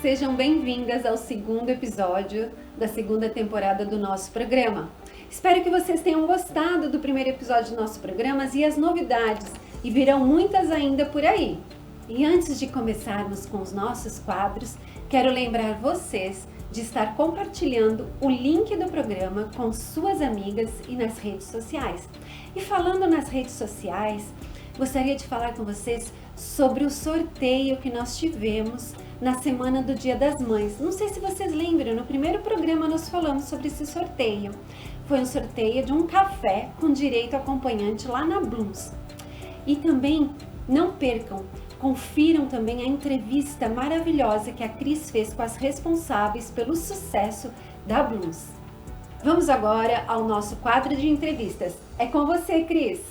sejam bem-vindas ao segundo episódio da segunda temporada do nosso programa. Espero que vocês tenham gostado do primeiro episódio do nosso programa e as novidades, e virão muitas ainda por aí. E antes de começarmos com os nossos quadros, quero lembrar vocês de estar compartilhando o link do programa com suas amigas e nas redes sociais. E falando nas redes sociais, gostaria de falar com vocês sobre o sorteio que nós tivemos na semana do Dia das Mães. Não sei se vocês lembram, no primeiro programa nós falamos sobre esse sorteio. Foi um sorteio de um café com direito a acompanhante lá na Blooms. E também, não percam, confiram também a entrevista maravilhosa que a Cris fez com as responsáveis pelo sucesso da Blooms. Vamos agora ao nosso quadro de entrevistas. É com você, Cris!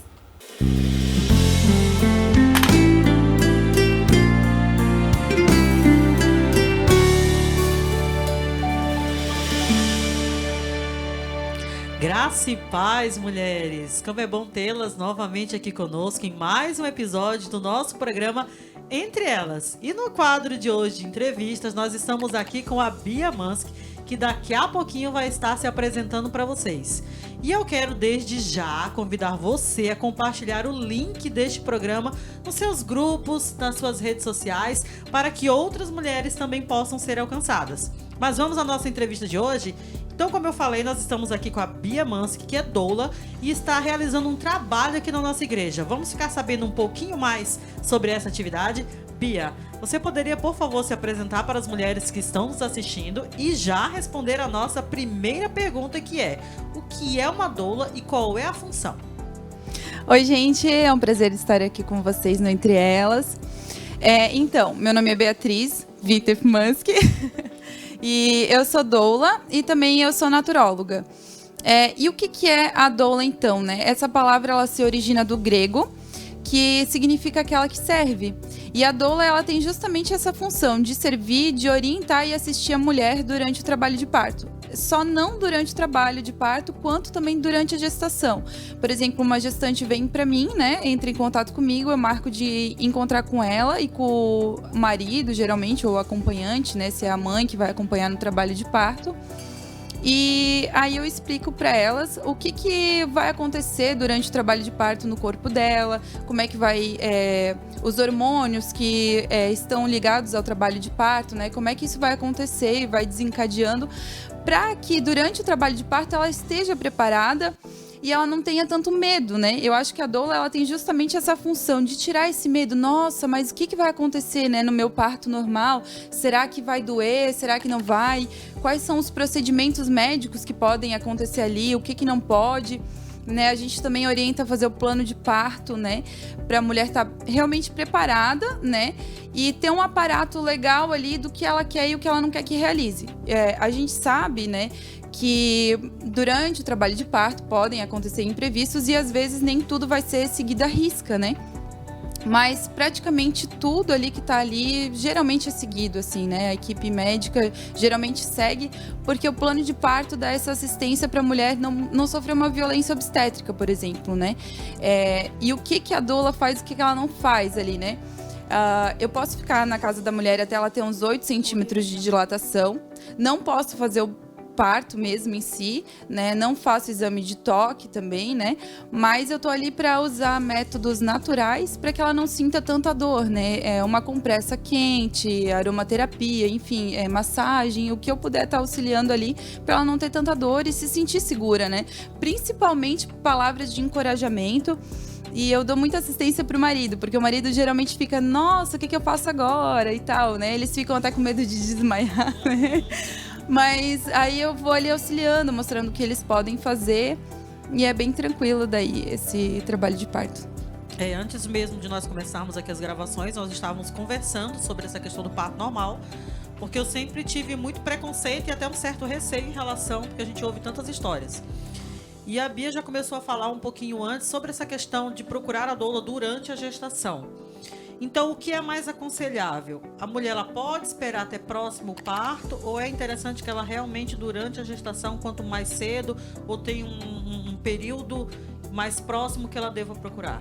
Graça e paz, mulheres! Como é bom tê-las novamente aqui conosco em mais um episódio do nosso programa Entre Elas. E no quadro de hoje de entrevistas, nós estamos aqui com a Bia Mansky, que daqui a pouquinho vai estar se apresentando para vocês. E eu quero desde já convidar você a compartilhar o link deste programa nos seus grupos, nas suas redes sociais, para que outras mulheres também possam ser alcançadas. Mas vamos à nossa entrevista de hoje? Então, como eu falei, nós estamos aqui com a Bia Mansky, que é doula e está realizando um trabalho aqui na nossa igreja. Vamos ficar sabendo um pouquinho mais sobre essa atividade? Bia, você poderia, por favor, se apresentar para as mulheres que estão nos assistindo e já responder a nossa primeira pergunta, que é: o que é uma doula e qual é a função? Oi, gente, é um prazer estar aqui com vocês no Entre Elas. Então, meu nome é Beatriz Vitef Mansky. E eu sou doula e também eu sou naturóloga. E o que é a doula, então, né? Essa palavra ela se origina do grego, que significa aquela que serve. E a doula ela tem justamente essa função de servir, de orientar e assistir a mulher durante o trabalho de parto. Só não durante o trabalho de parto, quanto também durante a gestação. Por exemplo, uma gestante vem para mim, né? Entra em contato comigo, eu marco de encontrar com ela e com o marido, geralmente, ou acompanhante, né? Se é a mãe que vai acompanhar no trabalho de parto. E aí eu explico para elas o que vai acontecer durante o trabalho de parto no corpo dela, como é que vai os hormônios que estão ligados ao trabalho de parto, né? Como é que isso vai acontecer e vai desencadeando para que durante o trabalho de parto ela esteja preparada e ela não tenha tanto medo, né? Eu acho que a doula ela tem justamente essa função de tirar esse medo. Nossa, mas o que vai acontecer, né, no meu parto normal? Será que vai doer? Será que não vai? Quais são os procedimentos médicos que podem acontecer ali? O que não pode? Né? A gente também orienta a fazer o plano de parto, né? Para a mulher estar realmente preparada, né? E ter um aparato legal ali do que ela quer e o que ela não quer que realize. A gente sabe, né, que durante o trabalho de parto podem acontecer imprevistos e às vezes nem tudo vai ser seguido à risca, né? Mas praticamente tudo ali que tá ali geralmente é seguido, assim, né? A equipe médica geralmente segue, porque o plano de parto dá essa assistência para a mulher não sofrer uma violência obstétrica, por exemplo, né? E o que a doula faz, o que ela não faz ali, né? Eu posso ficar na casa da mulher até ela ter uns 8 centímetros de dilatação, não posso fazer o parto mesmo em si, né? Não faço exame de toque também, né? Mas eu tô ali para usar métodos naturais para que ela não sinta tanta dor, né? Uma compressa quente, aromaterapia, enfim, massagem, o que eu puder estar auxiliando ali para ela não ter tanta dor e se sentir segura, né? Principalmente palavras de encorajamento. E eu dou muita assistência pro marido, porque o marido geralmente fica, nossa, o que eu faço agora e tal, né? Eles ficam até com medo de desmaiar, né? Mas aí eu vou ali auxiliando, mostrando o que eles podem fazer. E é bem tranquilo daí esse trabalho de parto. Antes mesmo de nós começarmos aqui as gravações, nós estávamos conversando sobre essa questão do parto normal, porque eu sempre tive muito preconceito e até um certo receio em relação, porque a gente ouve tantas histórias. E a Bia já começou a falar um pouquinho antes sobre essa questão de procurar a doula durante a gestação. Então, o que é mais aconselhável? A mulher ela pode esperar até próximo o parto, ou é interessante que ela realmente, durante a gestação, quanto mais cedo, ou tem um período mais próximo que ela deva procurar?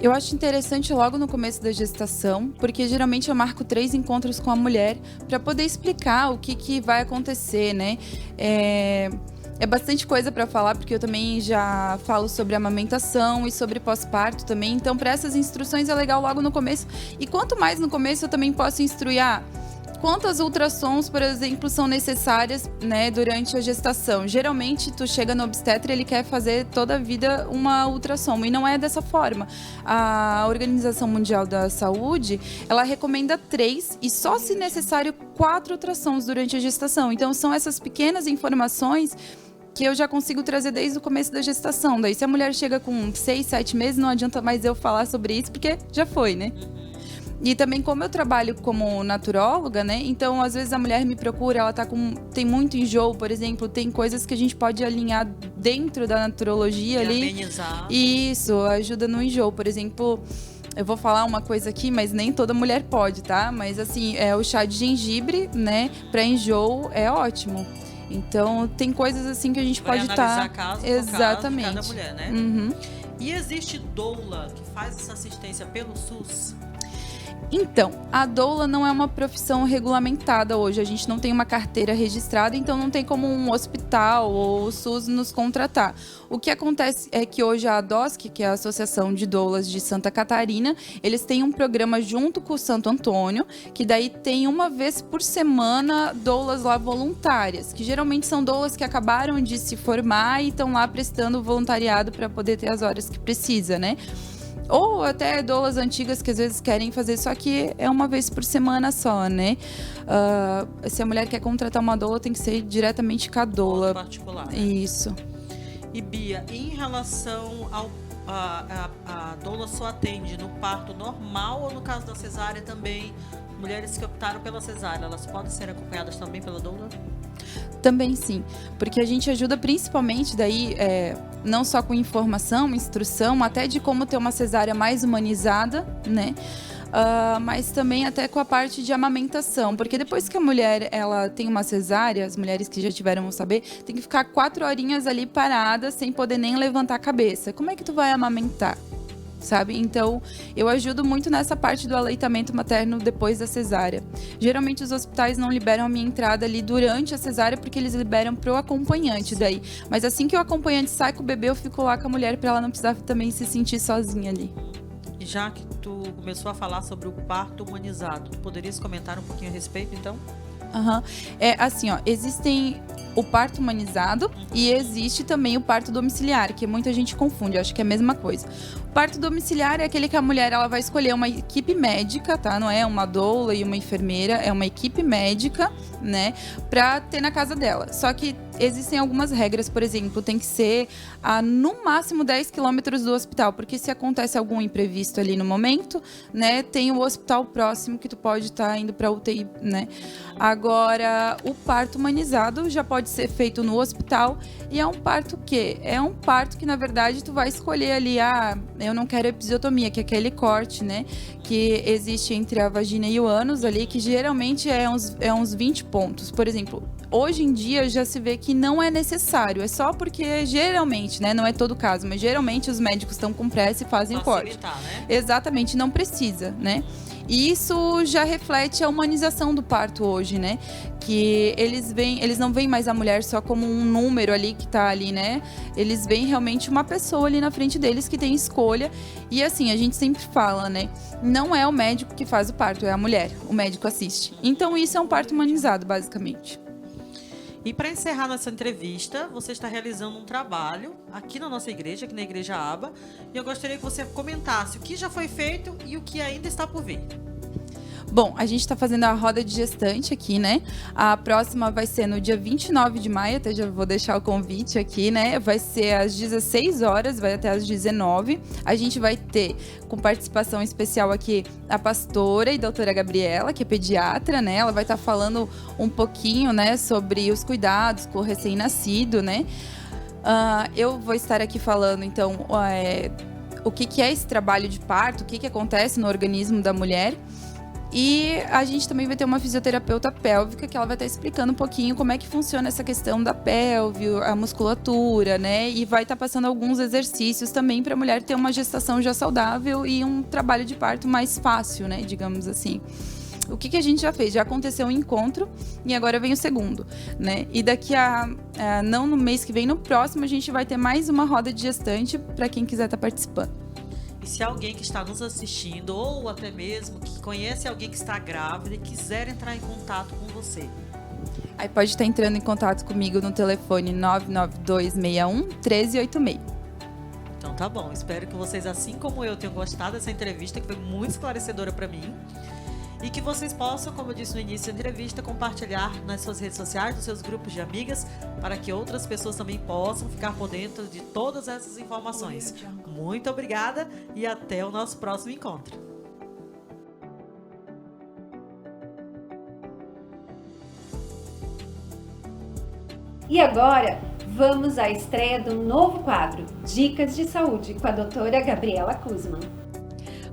Eu acho interessante logo no começo da gestação, porque geralmente eu marco 3 encontros com a mulher para poder explicar o que vai acontecer, né? É bastante coisa para falar, porque eu também já falo sobre amamentação e sobre pós-parto também. Então, para essas instruções é legal logo no começo. E quanto mais no começo, eu também posso instruir quantas ultrassons, por exemplo, são necessárias, né, durante a gestação. Geralmente, tu chega no obstetra e ele quer fazer toda a vida uma ultrassom, e não é dessa forma. A Organização Mundial da Saúde, ela recomenda 3 e só se necessário 4 ultrassons durante a gestação. Então, são essas pequenas informações que eu já consigo trazer desde o começo da gestação. Daí, se a mulher chega com 6, 7 meses, não adianta mais eu falar sobre isso, porque já foi, né? E também, como eu trabalho como naturóloga, né? Então, às vezes a mulher me procura, ela tem muito enjoo, por exemplo, tem coisas que a gente pode alinhar dentro da naturologia ali. Amenizar. Isso, ajuda no enjoo. Por exemplo, eu vou falar uma coisa aqui, mas nem toda mulher pode, tá? Mas assim, o chá de gengibre, né, para enjoo é ótimo. Então, tem coisas assim que a gente pode estar... caso Exatamente. por caso de cada mulher, né? Uhum. E existe doula que faz essa assistência pelo SUS? Então, a doula não é uma profissão regulamentada hoje. A gente não tem uma carteira registrada, então não tem como um hospital ou o SUS nos contratar. O que acontece é que hoje a ADOSC, que é a Associação de Doulas de Santa Catarina, eles têm um programa junto com o Santo Antônio, que daí tem uma vez por semana doulas lá voluntárias, que geralmente são doulas que acabaram de se formar e estão lá prestando voluntariado para poder ter as horas que precisa, né? Ou até doulas antigas que às vezes querem fazer, só que é uma vez por semana só, né? Se a mulher quer contratar uma doula, tem que ser diretamente com a doula. Particular. Né? Isso. E Bia, em relação ao... A doula só atende no parto normal ou no caso da cesárea também? Mulheres que optaram pela cesárea, elas podem ser acompanhadas também pela doula? Também sim, porque a gente ajuda principalmente daí, não só com informação, instrução, até de como ter uma cesárea mais humanizada, né? Mas também até com a parte de amamentação, porque depois que a mulher ela tem uma cesárea, as mulheres que já tiveram vão saber, tem que ficar 4 horinhas ali parada, sem poder nem levantar a cabeça. Como é que tu vai amamentar? Sabe? Então, eu ajudo muito nessa parte do aleitamento materno depois da cesárea. Geralmente, os hospitais não liberam a minha entrada ali durante a cesárea, porque eles liberam pro acompanhante daí. Mas assim que o acompanhante sai com o bebê, eu fico lá com a mulher para ela não precisar também se sentir sozinha ali. E já que tu começou a falar sobre o parto humanizado, tu poderias comentar um pouquinho a respeito, então? Uhum. Assim, existem o parto humanizado e existe também o parto domiciliar, que muita gente confunde, eu acho que é a mesma coisa. O parto domiciliar é aquele que a mulher ela vai escolher uma equipe médica, tá? Não é uma doula e uma enfermeira, é uma equipe médica, né? Pra ter na casa dela. Só que existem algumas regras, por exemplo, tem que ser a no máximo 10 quilômetros do hospital, porque se acontece algum imprevisto ali no momento, né? Tem o hospital próximo que tu pode estar indo pra UTI, né? Agora, o parto humanizado já pode ser feito no hospital e é um parto que? É um parto que, na verdade, tu vai escolher ali, eu não quero episiotomia, que é aquele corte, né? Que existe entre a vagina e o ânus ali, que geralmente é uns 20 pontos. Por exemplo, hoje em dia já se vê que não é necessário, é só porque geralmente, né? Não é todo caso, mas geralmente os médicos estão com pressa e fazem o corte. Né? Exatamente, não precisa, né? E isso já reflete a humanização do parto hoje, né? Que eles não veem mais a mulher só como um número ali que tá ali, né? Eles veem realmente uma pessoa ali na frente deles que tem escolha. E assim, a gente sempre fala, né? Não é o médico que faz o parto, é a mulher. O médico assiste. Então isso é um parto humanizado, basicamente. E para encerrar nossa entrevista, você está realizando um trabalho aqui na nossa igreja, aqui na Igreja Aba, e eu gostaria que você comentasse o que já foi feito e o que ainda está por vir. Bom, a gente está fazendo a roda de gestante aqui, né? A próxima vai ser no dia 29 de maio, até já vou deixar o convite aqui, né? Vai ser às 16 horas, vai até às 19. A gente vai ter, com participação especial aqui, a pastora e doutora Gabriela, que é pediatra, né? Ela vai estar falando um pouquinho, né, sobre os cuidados com o recém-nascido, né? Eu vou estar aqui falando, então, o que é esse trabalho de parto, o que acontece no organismo da mulher. E a gente também vai ter uma fisioterapeuta pélvica que ela vai estar explicando um pouquinho como é que funciona essa questão da pelve, a musculatura, né? E vai estar passando alguns exercícios também para a mulher ter uma gestação já saudável e um trabalho de parto mais fácil, né? Digamos assim. O que a gente já fez? Já aconteceu um encontro e agora vem o segundo, né? E daqui não no mês que vem, no próximo, a gente vai ter mais uma roda de gestante para quem quiser estar participando. E se alguém que está nos assistindo, ou até mesmo que conhece alguém que está grávida e quiser entrar em contato com você? Aí pode estar entrando em contato comigo no telefone 99261-1386. Então tá bom, espero que vocês, assim como eu, tenham gostado dessa entrevista, que foi muito esclarecedora para mim. E que vocês possam, como eu disse no início da entrevista, compartilhar nas suas redes sociais, nos seus grupos de amigas, para que outras pessoas também possam ficar por dentro de todas essas informações. Muito obrigada e até o nosso próximo encontro. E agora, vamos à estreia do novo quadro, Dicas de Saúde, com a doutora Gabriela Kuzman.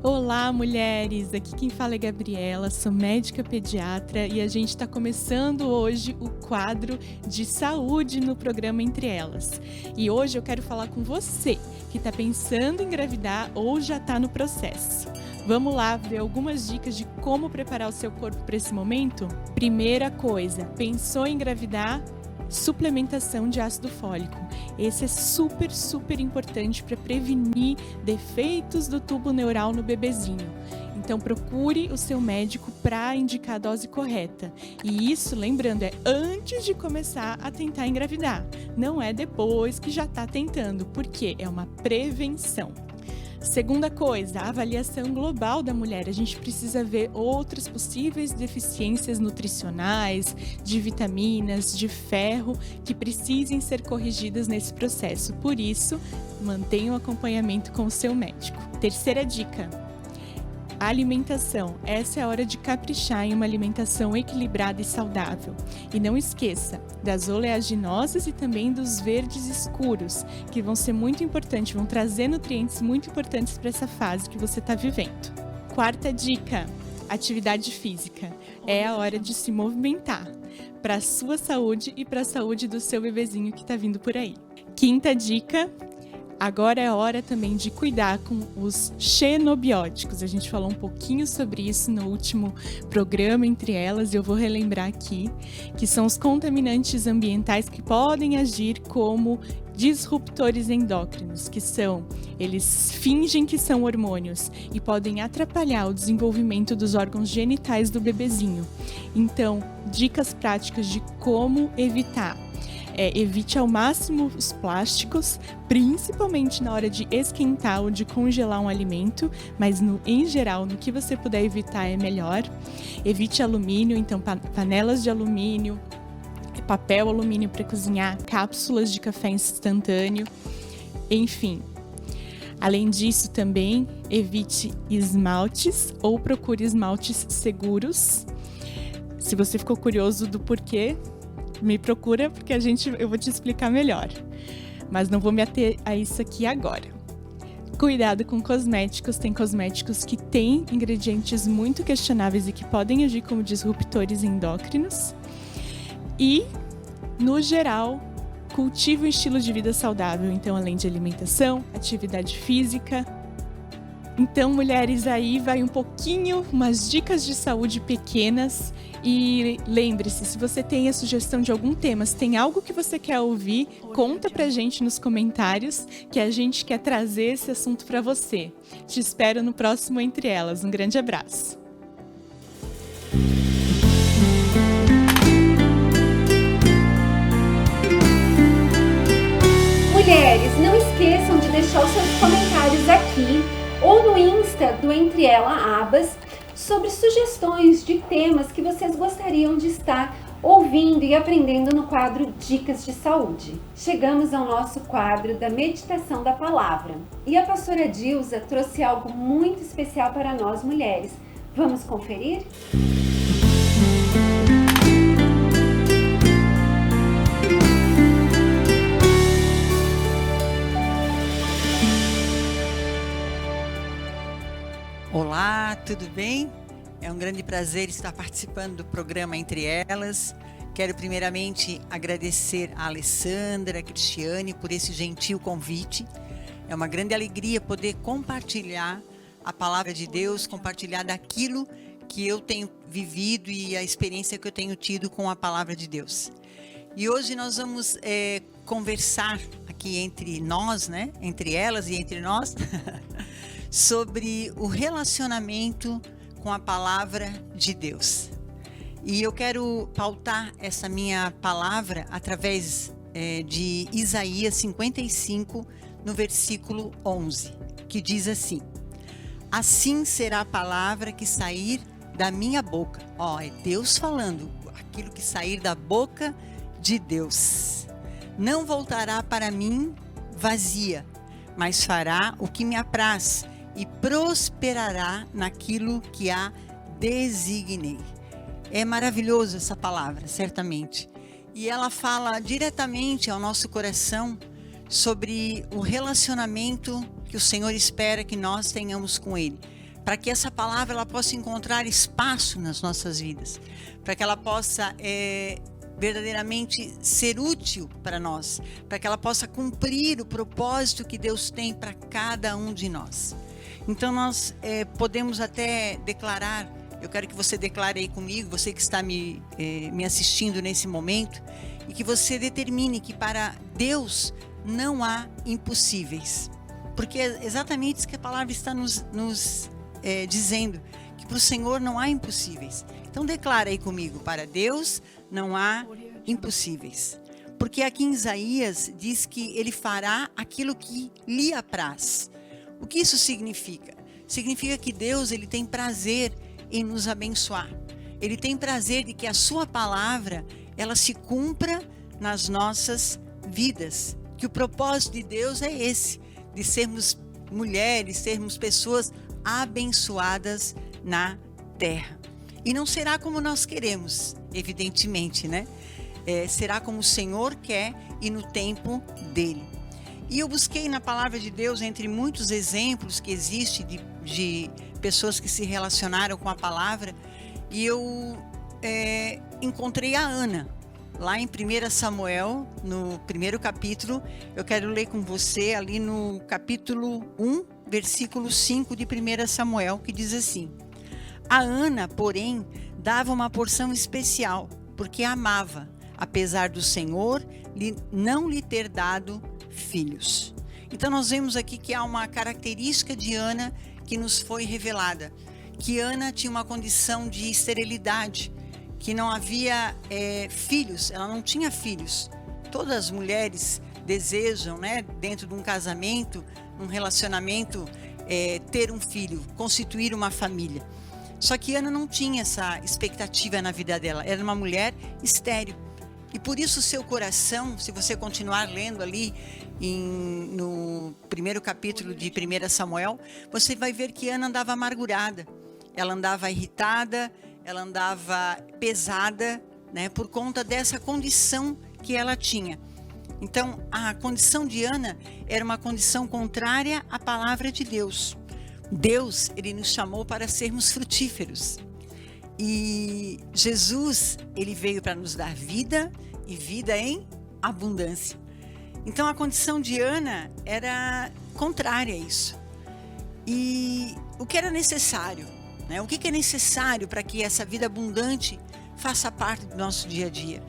Olá, mulheres! Aqui quem fala é Gabriela, sou médica pediatra e a gente está começando hoje o quadro de saúde no programa Entre Elas. E hoje eu quero falar com você que está pensando em engravidar ou já está no processo. Vamos lá ver algumas dicas de como preparar o seu corpo para esse momento? Primeira coisa, pensou em engravidar? Suplementação de ácido fólico. Esse é super, super importante para prevenir defeitos do tubo neural no bebezinho. Então procure o seu médico para indicar a dose correta. E isso, lembrando, é antes de começar a tentar engravidar. Não é depois que já está tentando, porque é uma prevenção. Segunda coisa, a avaliação global da mulher. A gente precisa ver outras possíveis deficiências nutricionais, de vitaminas, de ferro, que precisem ser corrigidas nesse processo. Por isso, mantenha o acompanhamento com o seu médico. Terceira dica, a alimentação. Essa é a hora de caprichar em uma alimentação equilibrada e saudável. E não esqueça das oleaginosas e também dos verdes escuros, que vão ser muito importantes, vão trazer nutrientes muito importantes para essa fase que você está vivendo. Quarta dica, atividade física. É a hora de se movimentar para a sua saúde e para a saúde do seu bebezinho que está vindo por aí. Quinta dica, agora é hora também de cuidar com os xenobióticos. A gente falou um pouquinho sobre isso no último programa Entre Elas, e eu vou relembrar aqui, que são os contaminantes ambientais que podem agir como disruptores endócrinos, que eles fingem que são hormônios e podem atrapalhar o desenvolvimento dos órgãos genitais do bebezinho. Então, dicas práticas de como evitar. Evite ao máximo os plásticos, principalmente na hora de esquentar ou de congelar um alimento, mas em geral, no que você puder evitar é melhor. Evite alumínio, então panelas de alumínio, papel alumínio para cozinhar, cápsulas de café instantâneo, enfim. Além disso, também evite esmaltes ou procure esmaltes seguros. Se você ficou curioso do porquê, me procura porque eu vou te explicar melhor. Mas não vou me ater a isso aqui agora. Cuidado com cosméticos. Tem cosméticos que têm ingredientes muito questionáveis e que podem agir como disruptores endócrinos. E, no geral, cultive um estilo de vida saudável. Então, além de alimentação, atividade física. Então, mulheres, aí vai um pouquinho, umas dicas de saúde pequenas. E lembre-se, se você tem a sugestão de algum tema, se tem algo que você quer ouvir, conta pra gente nos comentários, que a gente quer trazer esse assunto pra você. Te espero no próximo Entre Elas. Um grande abraço. Mulheres, não esqueçam de deixar os seus comentários aqui ou no Insta do Entre Elas Abas sobre sugestões de temas que vocês gostariam de estar ouvindo e aprendendo no quadro Dicas de Saúde. Chegamos ao nosso quadro da meditação da palavra e a pastora Dilza trouxe algo muito especial para nós mulheres. Vamos conferir? Olá, tudo bem? É um grande prazer estar participando do programa Entre Elas. Quero primeiramente agradecer a Alessandra, a Cristiane por esse gentil convite. É uma grande alegria poder compartilhar a palavra de Deus, compartilhar daquilo que eu tenho vivido e a experiência que eu tenho tido com a palavra de Deus. E hoje nós vamos conversar aqui entre nós, né? Entre elas e entre nós, sobre o relacionamento com a palavra de Deus. E eu quero pautar essa minha palavra através de Isaías 55, no versículo 11, que diz assim: assim será a palavra que sair da minha boca. É Deus falando, aquilo que sair da boca de Deus. Não voltará para mim vazia, mas fará o que me apraz e prosperará naquilo que a designei. É maravilhoso essa palavra, certamente. E ela fala diretamente ao nosso coração sobre o relacionamento que o Senhor espera que nós tenhamos com Ele, para que essa palavra ela possa encontrar espaço nas nossas vidas, para que ela possa verdadeiramente ser útil para nós, para que ela possa cumprir o propósito que Deus tem para cada um de nós. Então nós podemos até declarar, eu quero que você declare aí comigo, você que está me assistindo nesse momento, e que você determine que para Deus não há impossíveis, porque é exatamente isso que a palavra está nos dizendo, que para o Senhor não há impossíveis. Então declara aí comigo, para Deus não há impossíveis, porque aqui em Isaías diz que Ele fará aquilo que lhe apraz. O que isso significa? Significa que Deus ele tem prazer em nos abençoar. Ele tem prazer de que a sua palavra ela se cumpra nas nossas vidas. Que o propósito de Deus é esse, de sermos mulheres, sermos pessoas abençoadas na terra. E não será como nós queremos, evidentemente, né? Será como o Senhor quer e no tempo dele. E eu busquei na palavra de Deus, entre muitos exemplos que existem de pessoas que se relacionaram com a palavra, e eu encontrei a Ana. Lá em 1 Samuel, no primeiro capítulo, eu quero ler com você ali no capítulo 1, versículo 5 de 1 Samuel, que diz assim: a Ana, porém, dava uma porção especial, porque a amava, apesar do Senhor não lhe ter dado filhos. Então nós vemos aqui que há uma característica de Ana que nos foi revelada, que Ana tinha uma condição de esterilidade, que não havia filhos, ela não tinha filhos. Todas as mulheres desejam, né, dentro de um casamento, um relacionamento, ter um filho, constituir uma família. Só que Ana não tinha essa expectativa na vida dela, era uma mulher estéril. E por isso o seu coração, se você continuar lendo ali no primeiro capítulo de 1 Samuel, você vai ver que Ana andava amargurada, ela andava irritada, ela andava pesada, né, por conta dessa condição que ela tinha. Então, a condição de Ana era uma condição contrária à palavra de Deus. Deus, ele nos chamou para sermos frutíferos. E Jesus, ele veio para nos dar vida e vida em abundância. Então, a condição de Ana era contrária a isso. E o que era necessário? O que é necessário para que essa vida abundante faça parte do nosso dia a dia?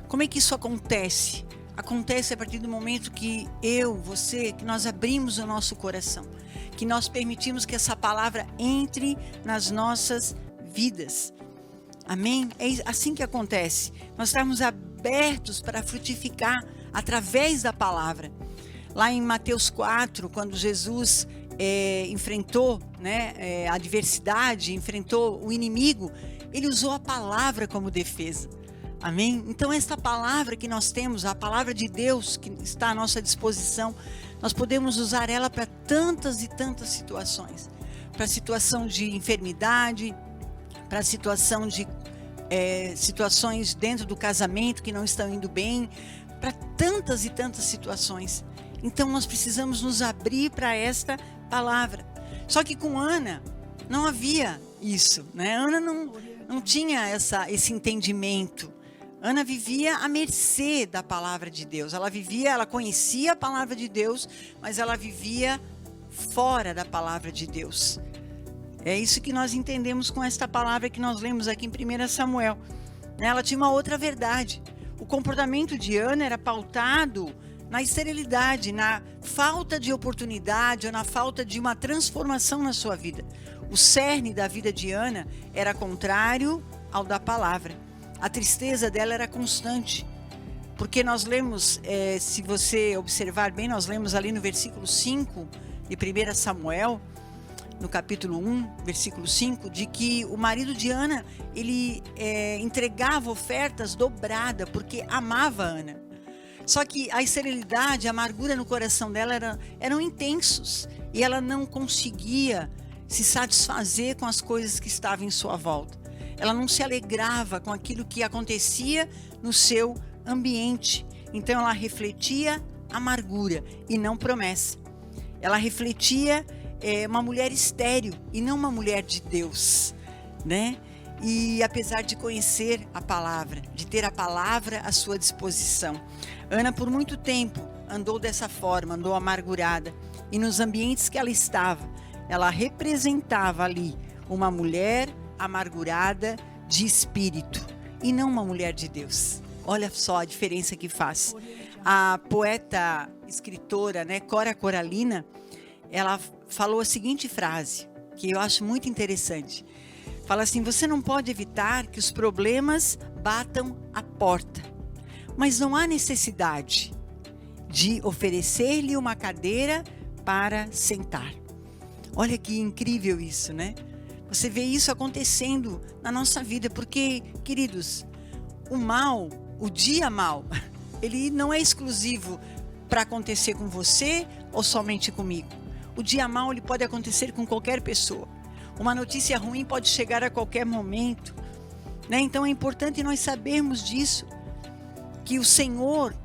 Como é que isso acontece? Acontece a partir do momento que você, que nós abrimos o nosso coração, que nós permitimos que essa palavra entre nas nossas vidas. Amém? É assim que acontece. Nós estamos abertos para frutificar através da palavra. Lá em Mateus 4, quando Jesus enfrentou, a adversidade, enfrentou o inimigo, ele usou a palavra como defesa. Amém? Então esta palavra que nós temos, a palavra de Deus que está à nossa disposição, nós podemos usar ela para tantas e tantas situações. Para a situação de enfermidade, para a situação de situações dentro do casamento que não estão indo bem, para tantas e tantas situações. Então nós precisamos nos abrir para esta palavra. Só que com Ana não havia isso, né? Ana não tinha esse entendimento. Ana vivia à mercê da palavra de Deus. Ela conhecia a palavra de Deus, mas ela vivia fora da palavra de Deus. É isso que nós entendemos com esta palavra que nós lemos aqui em 1 Samuel. Ela tinha uma outra verdade. O comportamento de Ana era pautado na esterilidade, na falta de oportunidade ou na falta de uma transformação na sua vida. O cerne da vida de Ana era contrário ao da palavra. A tristeza dela era constante. Porque nós lemos, se você observar bem, nós lemos ali no versículo 5 de 1 Samuel, no capítulo 1, versículo 5, de que o marido de Ana, ele entregava ofertas dobradas, porque amava Ana. Só que a esterilidade, a amargura no coração dela eram intensos, e ela não conseguia se satisfazer com as coisas que estavam em sua volta. Ela não se alegrava com aquilo que acontecia no seu ambiente. Então ela refletia amargura e não promessa. Ela refletia uma mulher estéril e não uma mulher de Deus, né? E apesar de conhecer a palavra, de ter a palavra à sua disposição, Ana por muito tempo andou dessa forma, andou amargurada. E nos ambientes que ela estava, ela representava ali uma mulher amargurada de espírito e não uma mulher de Deus. Olha só a diferença que faz. A poeta, escritora, né, Cora Coralina, ela falou a seguinte frase, que eu acho muito interessante. Fala assim: você não pode evitar que os problemas batam a porta, mas não há necessidade de oferecer-lhe uma cadeira para sentar. Olha que incrível isso, né? Você vê isso acontecendo na nossa vida, porque, queridos, o dia mal, ele não é exclusivo para acontecer com você ou somente comigo. O dia mal, ele pode acontecer com qualquer pessoa. Uma notícia ruim pode chegar a qualquer momento, né? Então é importante nós sabermos disso, que o Senhor,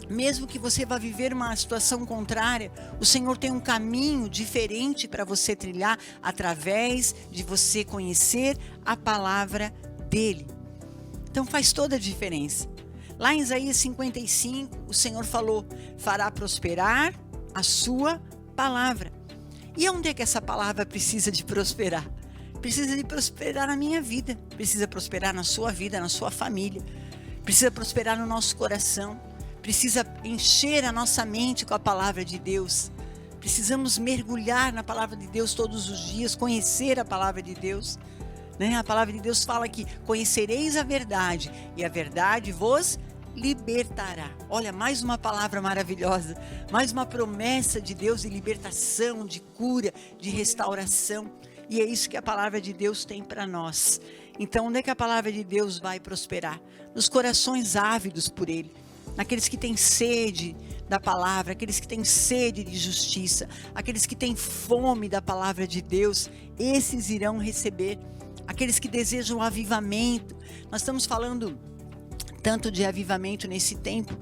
mesmo que você vá viver uma situação contrária, o Senhor tem um caminho diferente para você trilhar através de você conhecer a palavra dele. Então faz toda a diferença. Lá em Isaías 55, o Senhor falou: fará prosperar a sua palavra. E onde é que essa palavra precisa de prosperar? Precisa de prosperar na minha vida, precisa prosperar na sua vida, na sua família, precisa prosperar no nosso coração. Precisa encher a nossa mente com a palavra de Deus. Precisamos mergulhar na palavra de Deus todos os dias, conhecer a palavra de Deus, né? A palavra de Deus fala que conhecereis a verdade e a verdade vos libertará. Olha, mais uma palavra maravilhosa, mais uma promessa de Deus de libertação, de cura, de restauração. E é isso que a palavra de Deus tem para nós. Então, onde é que a palavra de Deus vai prosperar? Nos corações ávidos por Ele. Aqueles que têm sede da palavra, aqueles que têm sede de justiça, aqueles que têm fome da palavra de Deus, esses irão receber. Aqueles que desejam avivamento. Nós estamos falando tanto de avivamento nesse tempo,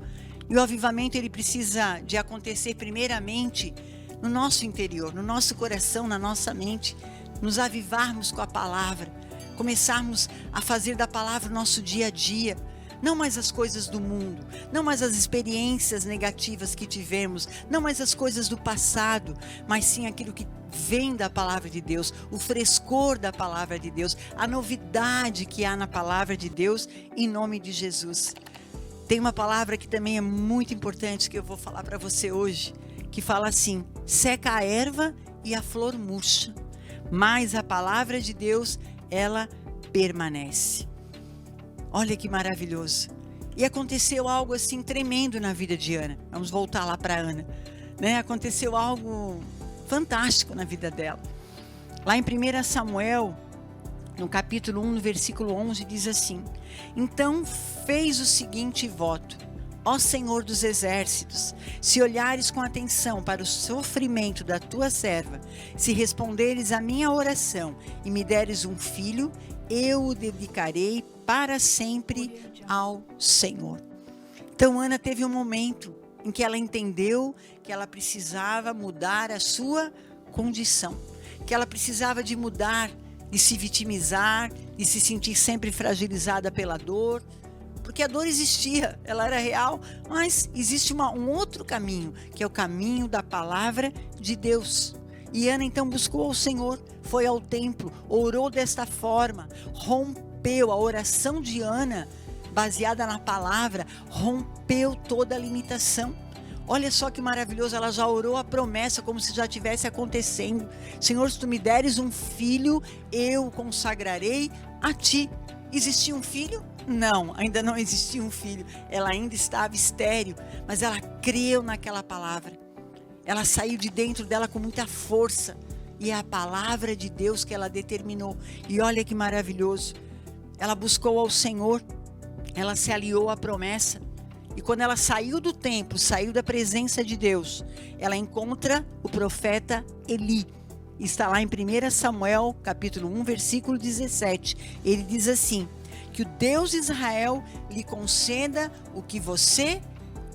e o avivamento ele precisa de acontecer primeiramente no nosso interior, no nosso coração, na nossa mente, nos avivarmos com a palavra, começarmos a fazer da palavra o nosso dia a dia. Não mais as coisas do mundo, não mais as experiências negativas que tivemos, não mais as coisas do passado, mas sim aquilo que vem da palavra de Deus, o frescor da palavra de Deus, a novidade que há na palavra de Deus, em nome de Jesus. Tem uma palavra que também é muito importante que eu vou falar para você hoje, que fala assim: seca a erva e a flor murcha, mas a palavra de Deus, ela permanece. Olha que maravilhoso. E aconteceu algo assim tremendo na vida de Ana. Vamos voltar lá para Ana, né? Aconteceu algo fantástico na vida dela. Lá em 1 Samuel, no capítulo 1, no versículo 11, diz assim: então fez o seguinte voto: ó Senhor dos exércitos, se olhares com atenção para o sofrimento da tua serva, se responderes à minha oração e me deres um filho, eu o dedicarei para sempre ao Senhor. Então Ana teve um momento em que ela entendeu que ela precisava mudar a sua condição, que ela precisava de mudar de se vitimizar, de se sentir sempre fragilizada pela dor, porque a dor existia, ela era real, mas existe um outro caminho, que é o caminho da palavra de Deus. E Ana então buscou ao Senhor, foi ao templo, orou desta forma, rompeu a oração de Ana, baseada na palavra, rompeu toda a limitação. Olha só que maravilhoso, ela já orou a promessa como se já estivesse acontecendo. Senhor, se tu me deres um filho, eu o consagrarei a ti. Existia um filho? Não, ainda não existia um filho. Ela ainda estava estéril, mas ela creu naquela palavra. Ela saiu de dentro dela com muita força. E é a palavra de Deus que ela determinou. E olha que maravilhoso. Ela buscou ao Senhor, ela se aliou à promessa. E quando ela saiu do templo, saiu da presença de Deus, ela encontra o profeta Eli. Está lá em 1 Samuel, capítulo 1, versículo 17. Ele diz assim, que o Deus de Israel lhe conceda o que você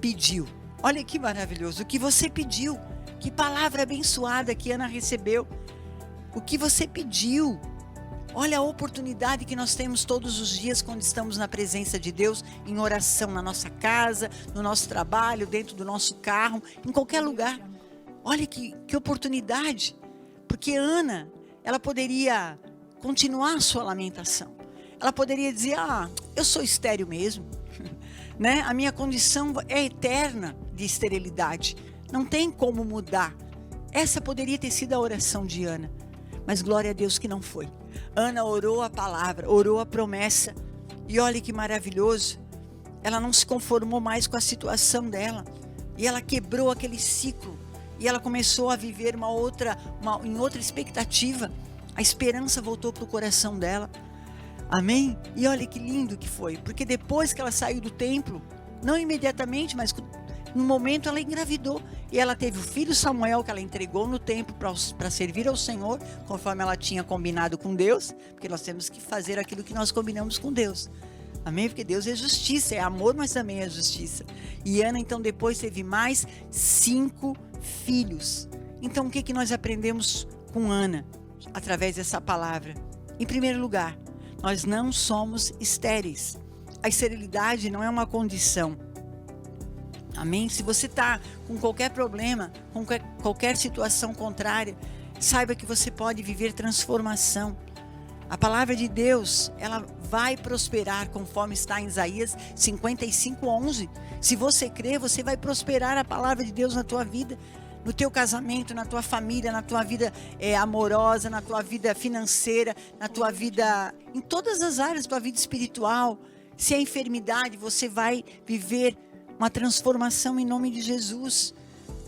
pediu. Olha que maravilhoso, o que você pediu. Que palavra abençoada que Ana recebeu. O que você pediu. Olha a oportunidade que nós temos todos os dias quando estamos na presença de Deus, em oração na nossa casa, no nosso trabalho, dentro do nosso carro, em qualquer lugar. Olha que oportunidade. Porque Ana, ela poderia continuar a sua lamentação. Ela poderia dizer, eu sou estéril mesmo. Né? A minha condição é eterna de esterilidade. Não tem como mudar. Essa poderia ter sido a oração de Ana. Mas glória a Deus que não foi. Ana orou a palavra, orou a promessa. E olha que maravilhoso. Ela não se conformou mais com a situação dela. E ela quebrou aquele ciclo. E ela começou a viver em outra expectativa. A esperança voltou para o coração dela. Amém? E olha que lindo que foi. Porque depois que ela saiu do templo, não imediatamente, mas no momento ela engravidou. E ela teve o filho Samuel, que ela entregou no templo para servir ao Senhor, conforme ela tinha combinado com Deus. Porque nós temos que fazer aquilo que nós combinamos com Deus. Amém? Porque Deus é justiça, é amor, mas também é justiça. E Ana então depois teve mais 5 filhos. Então o que nós aprendemos com Ana? Através dessa palavra. Em primeiro lugar, nós não somos estéreis. A esterilidade não é uma condição. Amém? Se você está com qualquer problema, com qualquer situação contrária, saiba que você pode viver transformação. A palavra de Deus, ela vai prosperar, conforme está em Isaías 55:11. Se você crer, você vai prosperar a palavra de Deus na tua vida, no teu casamento, na tua família, na tua vida amorosa, na tua vida financeira, na tua vida, em todas as áreas da tua vida espiritual. Se é enfermidade, você vai viver uma transformação em nome de Jesus.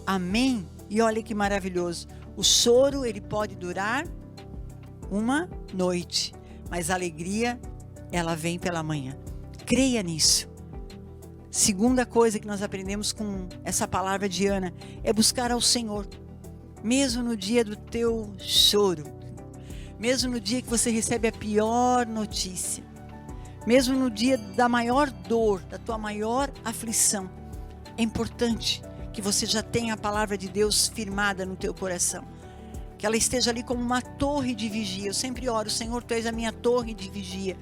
Amém? E olha que maravilhoso. O choro, ele pode durar uma noite, mas a alegria, ela vem pela manhã. Creia nisso. Segunda coisa que nós aprendemos com essa palavra de Ana é buscar ao Senhor, mesmo no dia do teu choro, mesmo no dia que você recebe a pior notícia, mesmo no dia da maior dor, da tua maior aflição. É importante que você já tenha a palavra de Deus firmada no teu coração, que ela esteja ali como uma torre de vigia. Eu sempre oro, Senhor, Tu és a minha torre de vigia,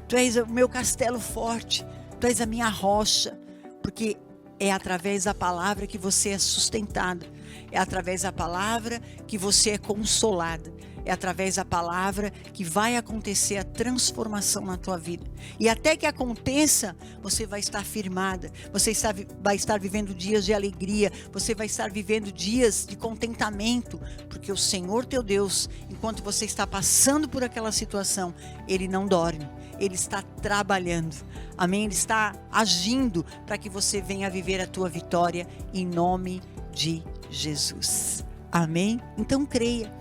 Tu és o meu castelo forte, Tu és a minha rocha, porque é através da palavra que você é sustentado, é através da palavra que você é consolado, é através da palavra que vai acontecer a transformação na tua vida. E até que aconteça, você vai estar firmada, você vai estar vivendo dias de alegria, você vai estar vivendo dias de contentamento, porque o Senhor teu Deus, enquanto você está passando por aquela situação, Ele não dorme, Ele está trabalhando. Amém? Ele está agindo para que você venha viver a tua vitória em nome de Jesus. Amém? Então creia.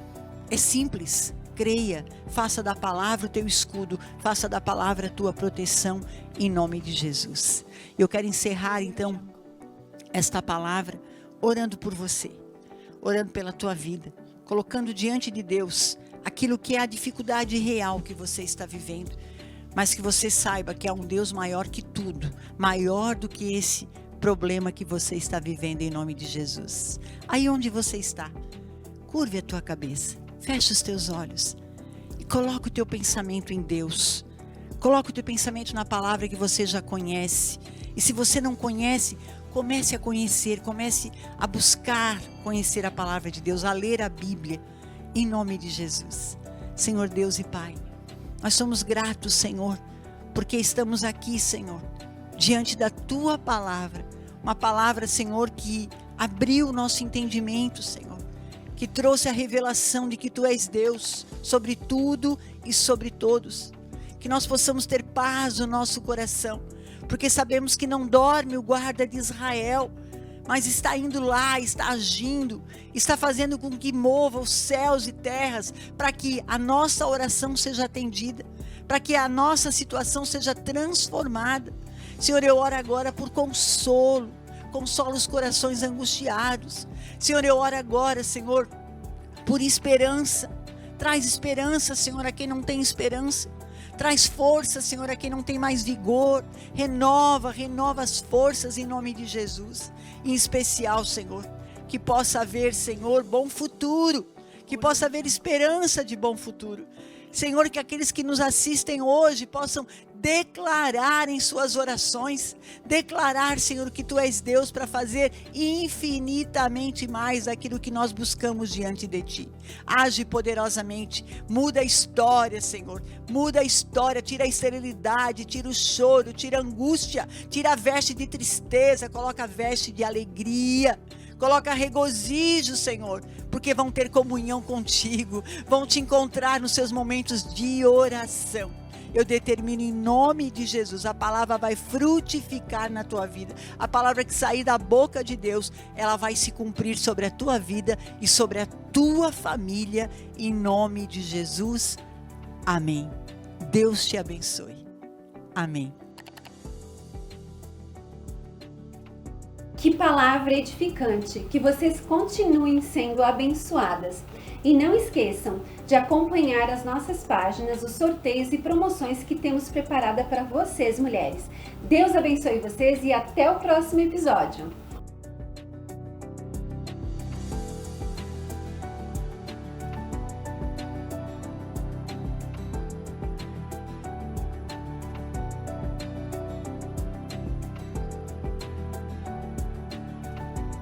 É simples. Creia. Faça da palavra o teu escudo. Faça da palavra a tua proteção em nome de Jesus. Eu quero encerrar então esta palavra orando por você. Orando pela tua vida. Colocando diante de Deus aquilo que é a dificuldade real que você está vivendo. Mas que você saiba que há um Deus maior que tudo, maior do que esse problema que você está vivendo em nome de Jesus. Aí onde você está, curve a tua cabeça, feche os teus olhos e coloca o teu pensamento em Deus. Coloca o teu pensamento na palavra que você já conhece. E se você não conhece, comece a conhecer, comece a buscar conhecer a palavra de Deus, a ler a Bíblia, em nome de Jesus. Senhor Deus e Pai, nós somos gratos, Senhor, porque estamos aqui, Senhor, diante da Tua palavra. Uma palavra, Senhor, que abriu o nosso entendimento, Senhor, que trouxe a revelação de que Tu és Deus sobre tudo e sobre todos. Que nós possamos ter paz no nosso coração, porque sabemos que não dorme o guarda de Israel, mas está indo lá, está agindo, está fazendo com que mova os céus e terras, para que a nossa oração seja atendida, para que a nossa situação seja transformada. Senhor, eu oro agora por consolo, consola os corações angustiados. Senhor, eu oro agora, Senhor, por esperança. Traz esperança, Senhor, a quem não tem esperança. Traz força, Senhor, a quem não tem mais vigor. Renova as forças em nome de Jesus. Em especial, Senhor, que possa haver, Senhor, bom futuro. Que possa haver esperança de bom futuro. Senhor, que aqueles que nos assistem hoje possam declarar em suas orações, declarar, Senhor, que Tu és Deus para fazer infinitamente mais daquilo que nós buscamos diante de Ti. Age poderosamente, muda a história, Senhor, muda a história, tira a esterilidade, tira o choro, tira a angústia, tira a veste de tristeza, coloca a veste de alegria. Coloca regozijo, Senhor, porque vão ter comunhão contigo, vão te encontrar nos seus momentos de oração. Eu determino em nome de Jesus, a palavra vai frutificar na tua vida. A palavra que sair da boca de Deus, ela vai se cumprir sobre a tua vida e sobre a tua família, em nome de Jesus. Amém. Deus te abençoe. Amém. Que palavra edificante, que vocês continuem sendo abençoadas. E não esqueçam de acompanhar as nossas páginas, os sorteios e promoções que temos preparada para vocês, mulheres. Deus abençoe vocês e até o próximo episódio.